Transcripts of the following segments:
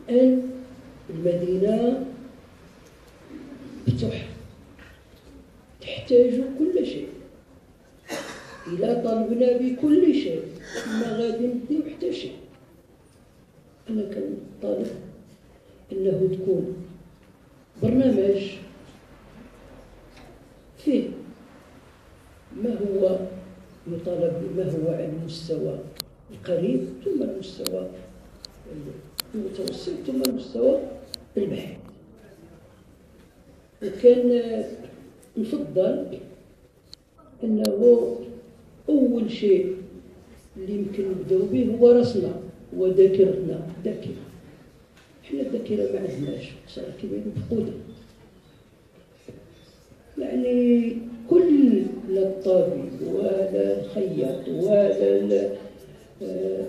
الآن المدينة مفتوحة، تحتاج كل شيء. إذا طلبنا بكل شيء ما غادي نديو حتى شيء. أنا كنطالب أنه تكون برنامج فيه ما هو يطالب، ما هو على المستوى القريب ثم المستوى المتوسط ثم المستوى البعيد. وكان نفضل أنه أول شيء اللي يمكن نبداو به هو راسنا، هو ذاكرتنا. الذاكرة حنا الذاكرة ما عندناش، صراحة كيما مفقودة. يعني كل لا الطبيب ولا الخياط ولا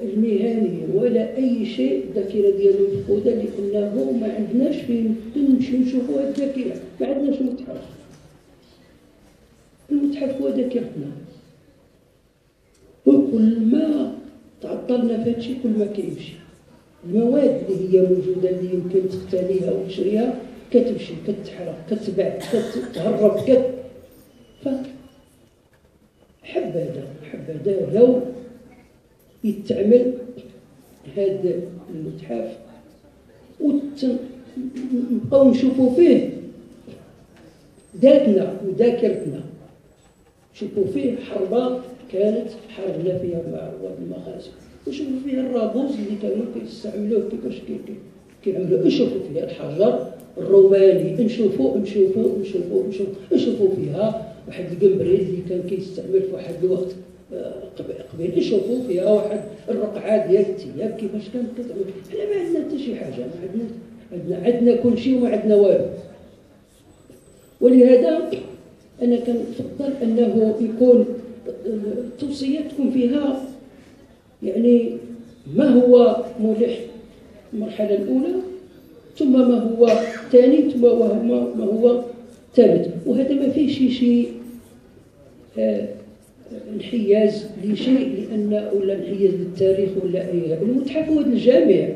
المهني ولا أي شيء الذاكرة ديالو مفقودة، لأنه ما عندناش فين نمشيو نشوفوا هاد الذاكرة، ما عندناش متحف. المتحف هو ذاكرتنا، وكل ما تعطلنا في هادشي كل ما كيمشي. المواد اللي هي موجودة اللي يمكن تقتنيها وتشريها كتمشي، كتحرق، كتباع، كتهرب، حبذا لو يتعمل هذا المتحف ونبقاو نشوفوا فيه ذاتنا وذاكرتنا، نشوفوا فيه حربة كانت حاربنا فيها مع رواد المخازن، ونشوفوا فيها الرابوز اللي كانوا كيستعملوه كيفاش كيعملوا، نشوفوا فيها الحجر الروماني، نشوفوا فيها واحد القمبريد اللي كان كيستعمل في واحد الوقت قبيل، نشوفوا فيها واحد الرقعه ديال الثياب كيفاش كانت كتعمل. حنا ما عندنا حتى شي حاجه، ما عندنا كل شيء وما عندنا والو. ولهذا انا كنفضل انه يكون التوصيات تكون فيها يعني ما هو ملح المرحله الاولى، ثم ما هو الثاني، ثم ما هو الثالث. وهذا ما فيهش شي انحياز لشيء ولا انحياز للتاريخ ولا اي. المتحف هو الجامع،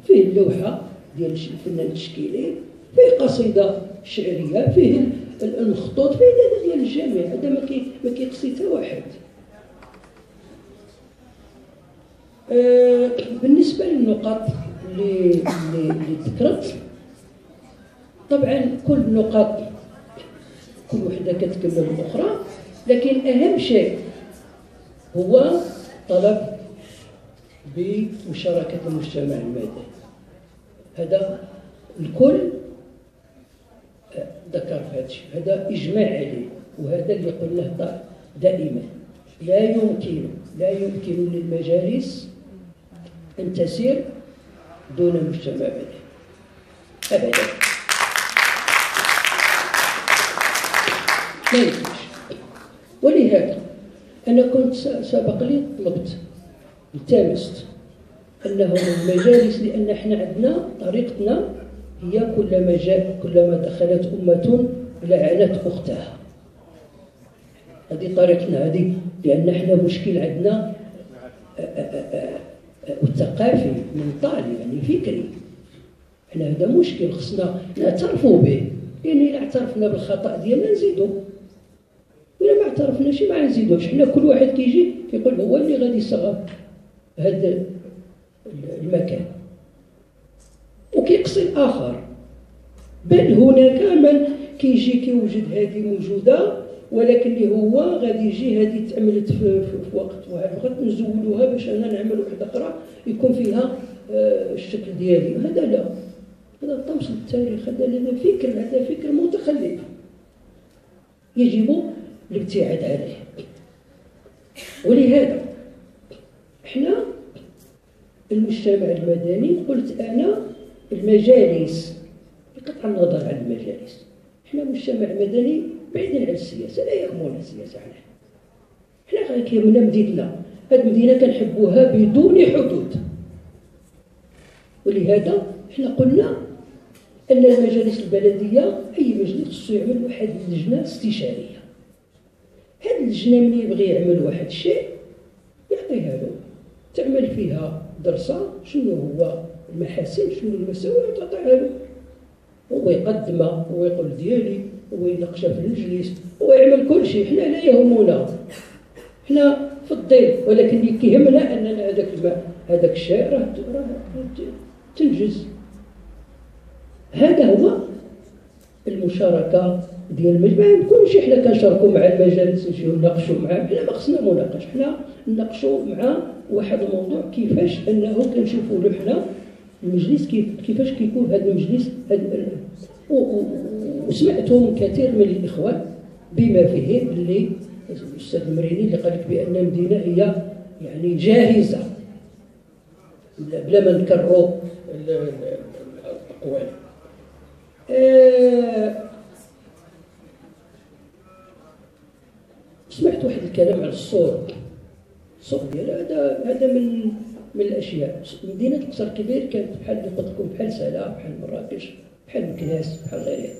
فيه اللوحه ديال الفنان التشكيلي، فيه قصيده شعريه، فيه المخطوط، فيه هذا ديال الجامع. هذا ما كيقصي حتى واحد. بالنسبه للنقط اللي ذكرت، طبعا كل النقط كل وحده كتكمل الاخرى، لكن اهم شيء هو طلب بمشاركه المجتمع المدني. هذا الكل ذكر في هذا الشيء، هذا اجماع عليه، وهذا اللي قلناه دائما. لا يمكن للمجالس ان تسير دون مجتمع مدني ابدا، لا يمكنش. ولهذا انا كنت سبق لي طلبت التمست انه المجالس، لان احنا عندنا طريقتنا هي كلما دخلت امه لعنت اختها. هذه طريقتنا هذه، لان احنا مشكل عندنا والثقافي من طالي يعني فكري. احنا هذا مشكل خصنا نعترفوا به، لان اذا اعترفنا بالخطا ديالنا نزيدوا، وإلا ما اعترفناش ما نزيدوش. حنا كل واحد كيجي كيقول هو اللي غادي يصغر هذا المكان وكيقصي الاخر، بل هناك من كيجي كيوجد هذه موجوده، ولكن اللي هو غادي يجي هذه تعملت في وقت واحد، الوقت نزولوها باش انا نعمل واحده اخرى يكون فيها الشكل ديالي. هذا لا، هذا طمس للتاريخ، هذا فكر متخلف يجب الابتعاد عليه. ولهذا احنا المجتمع المدني، قلت انا المجالس بقطع النظر عن المجالس، احنا مجتمع مدني بعيدين عن السياسه، لا يهمنا السياسه. احنا غير كيهمنا مدينتنا، هذه المدينه كنحبوها بدون حدود. ولهذا احنا قلنا ان المجالس البلديه اي مجلس خصو يعمل واحد اللجنه استشاريه. هذه اللجنه من يبغي يعمل واحد الشيء يعطيها له، تعمل فيها دراسه شنو هو المحاسن شنو المساوئ تعطيها له، هو يقدمها، هو يقول ديالي، هو يناقشها في المجلس، هو يعمل كل شيء. حنا لا يهمنا، حنا في الضيل، ولكن اللي كيهمنا اننا هذاك الشيء راه تنجز. هذا هو المشاركه ديال المجمع. كلشي حنا كنشاركوا مع المجالس، نمشيو نناقشوا معاه. حنا ما خصنا مناقش، حنا نناقشوا مع واحد الموضوع كيفاش انه كنشوفوا له حنا المجلس كيفاش كيكون هذا المجلس. وسمعتوا من كثير من الاخوان بما فيهم اللي الاستاذ المريني اللي قال لك بان المدينه هي يعني جاهزه، بلا ما نكرروا الاقوال. سمعت واحد الكلام على الصور ديال هذا من الاشياء. مدينه القصر الكبير كانت بحال اللي قلت لكم، بحال سلا، بحال مراكش، بحال مكناس، بحال غيرها،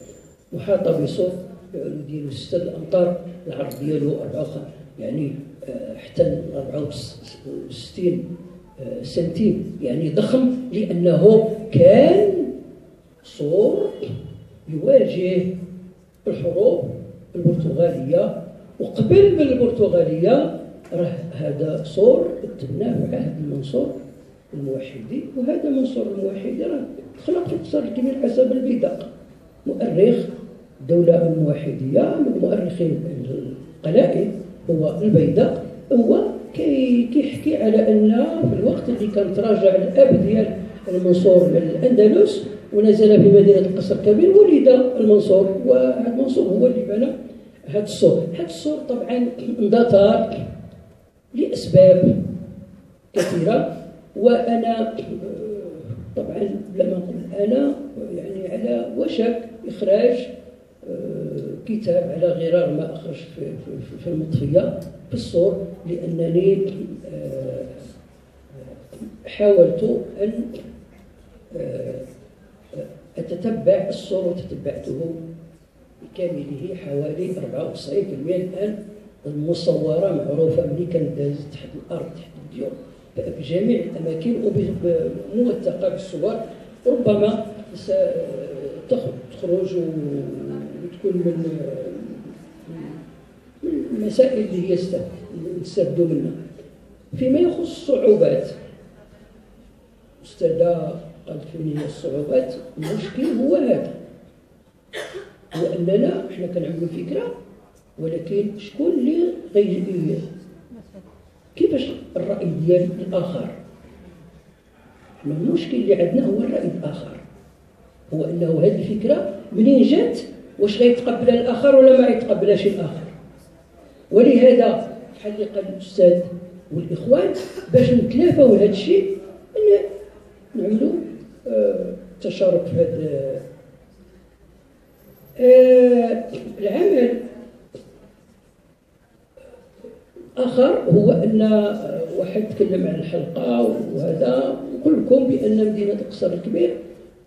محاطه بسور العلو ديالو 6 الامتار، العرض ديالو 4 يعني حتى 64 سنتيم، يعني ضخم، لانه كان سور يواجه الحروب البرتغاليه. وقبل من البرتغاليه راه هذا سور تبناه في عهد المنصور الموحدي، وهذا منصور الموحدي راه خلق في القصر الكبير حسب البيدق، مؤرخ الدوله الموحديه من مؤرخين القلائد هو البيدق. هو كيحكي على ان في الوقت اللي كان تراجع الاب ديال المنصور للاندلس ونزل في مدينه القصر الكبير، ولد المنصور، وهذا المنصور هو اللي بنى هذا السور. هذا السور طبعا اندثر لاسباب كثيره، وانا طبعا لما نقول انا يعني على وشك اخراج كتاب على غرار ما اخرج في المطفيه في السور، لانني حاولت ان اتتبع السور، وتتبعته بكامله حوالي 94% الان. المصوره معروفه ملي كانت دازت تحت الارض تحت الديور بجميع الاماكن وموثقه بالصور. ربما تخرج وتكون من المسائل اللي هي نستفدوا منها. فيما يخص الصعوبات، أستاذة قالت فين هي الصعوبات. المشكل هو هذا، هو أننا إحنا كنعملوا فكرة، ولكن شكون اللي غيجي كيفاش الرأي ديال الآخر. إحنا المشكل اللي عندنا هو الرأي الآخر، هو أنه هذه الفكرة منين جات، واش غيتقبلها الآخر ولا ما غيتقبلهاش الآخر. ولهذا بحال اللي قال الأستاذ والإخوان، باش نتلافاو هذا الشيء نعملوا تشارك في هذا العمل. آخر هو أن واحد تكلم عن الحلقة وهذا، نقول لكم بأن مدينة القصر الكبير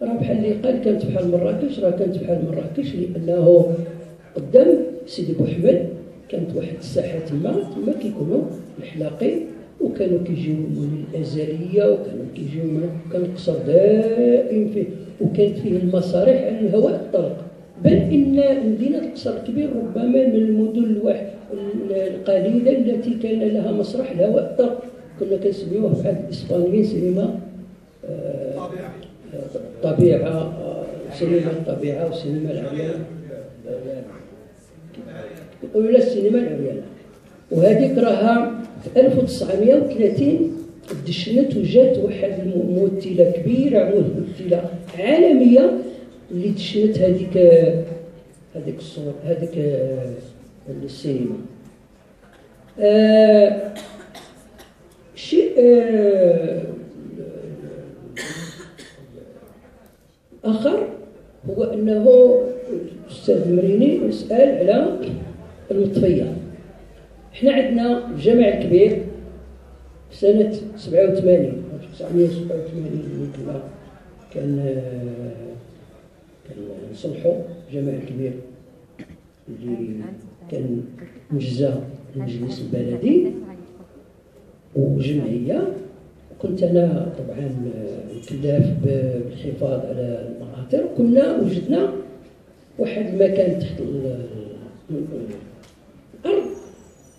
راه بحال اللي قال كانت بحال مراكش، راه كانت بحال مراكش لأنه قدام سيدي بوحمد كانت واحد الساحة تما كيكونوا الحلاقين، وكانوا كيجيو من الأزلية، وكانوا كيجيو كان القصر دائم فيه، وكانت فيه المسارح عن الهواء الطلق. بل إن مدينة القصر الكبير ربما من المدن القليلة التي كان لها مسرح الهواء الطلق. كنا كنسميوه في عهد الإسبانيين سينما الطبيعة، سينما الطبيعة وسينما العريانة، يقولوا لها السينما العريانة. وهذيك راها في 1930 دشنت وجات واحد الممثلة كبيرة، ممثلة عالمية، اللي دشنت هذيك الصور، هذيك السينما. شيء آخر هو أنه الأستاذ المريني يسأل على المطفية. احنا عندنا الجامع الكبير في سنة 87 1987 كان نصلحوا الجامع الكبير اللي كان مجزى المجلس البلدي وجمعية، كنت انا طبعا مكلف بالحفاظ على المخاطر. كنا وجدنا واحد المكان تحت الارض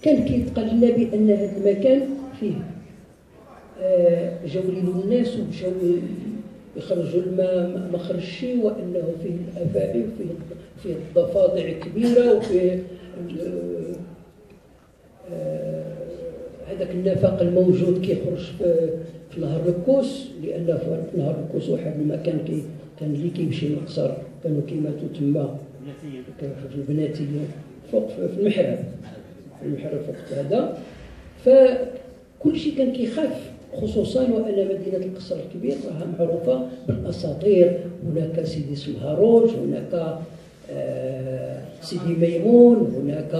كان كيتقال لنا بان هذا المكان فيه جاو ليلو الناس ومشاو يخرجوا الماء ما خرجش، وانه فيه الافاعي وفيه الضفادع كبيره وفيه هذاك النفق الموجود كيخرج في نهر الكوس، لان في نهر الكوس واحد المكان كان اللي كيمشي للقصر كانوا كيماتوا تما في البناتيه فوق في المحراب في وقت هذا. فكل شيء كان كيخاف، خصوصا وان مدينه القصر الكبير راها معروفه بالاساطير. هناك سيدي سمهاروج، هناك سيدي ميمون، هناك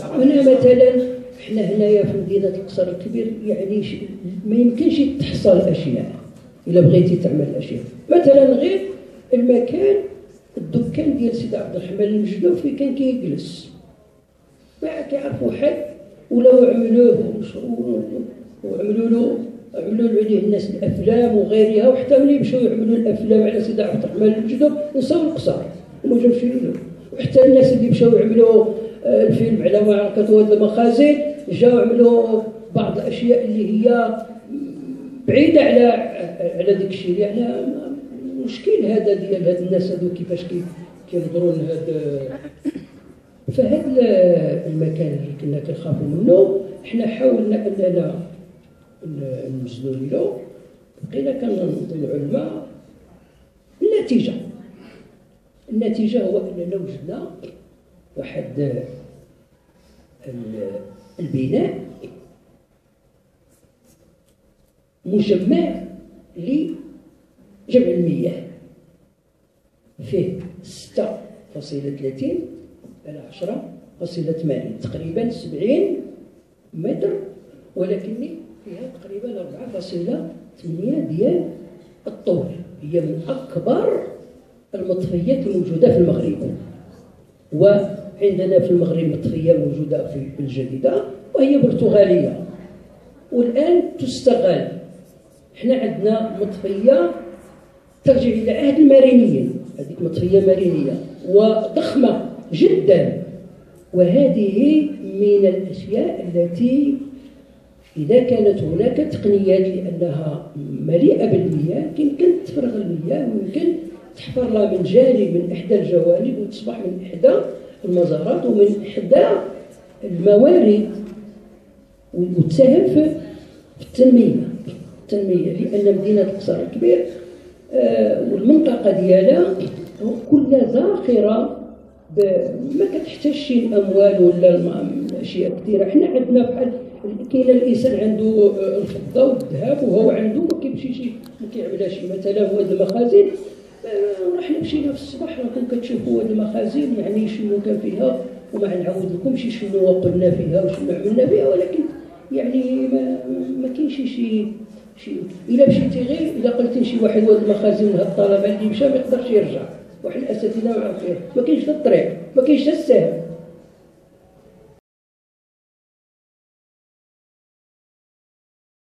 هنا مثلا احنا هنايا في مدينه القصر الكبير يعني ما يمكنش تحصل اشياء الا بغيتي تعمل اشياء. مثلا غير المكان الدكان ديال سيدي عبد الرحمن المجدوفي كان كيجلس ما كيعرفوا حد، ولو عملوه وعملوا عليه الناس الافلام وغيرها، وحتى ملي مشاو يعملوا الافلام على سيدي عبد الرحمن المجدوف نساو القصر وما جاوش له. وحتى الناس اللي مشاو يعملوا الفيلم على معركة واد المخازن جاو عملوا بعض الاشياء اللي هي بعيده على داك الشيء. يعني مشكل هذا ديال هاد الناس هادو كيفاش كينظروا لهذا. فهذا المكان اللي كنا كنخافوا منه حنا حاولنا اننا نمزلوا له، بقينا كنطلعوا الماء. النتيجه هو اننا وجدنا واحد البناء مجمع لجمع المياه فيه 6.30 على 10.8 تقريبا 70 متر، ولكن فيها تقريبا 4.8 ديال الطول. هي من اكبر المطفيات الموجوده في المغرب، وعندنا في المغرب مطفيه موجوده في الجديده وهي برتغاليه والان تستغل. احنا عندنا مطفيه ترجع الى عهد المارينيين، هذيك مطفيه مارينيه وضخمه جدا، وهذه من الاشياء التي اذا كانت هناك تقنيات لانها مليئه بالمياه يمكن تفرغ المياه ويمكن تحفر لها من جانب من احدى الجوانب وتصبح من احدى المزارات ومن احدى الموارد وتساهم في التنميه لان مدينه القصر الكبير والمنطقه ديالها كلها زاخره ما كتحتاجش شي اموال ولا اشياء كثيره. حنا عندنا بحال كاين الانسان عنده الفضه والذهب وهو عنده ما كيمشيش ما كيعملهاش. مثلا هو هاد المخازن حنا مشينا في الصباح راكم كتشوفوا هاد المخازن يعني شنو كان فيها، وما نعاود لكمش شنو قلنا فيها وشنو عملنا فيها، ولكن يعني ما كاينش شي الا مشيتي غير الا قلتي لشي واحد هاد المخازن هاد الطلبه اللي مشى ما يقدرش يرجع. واحد الاساتذه ما عرفوش ما كاينش الطريق ما كاينش السهم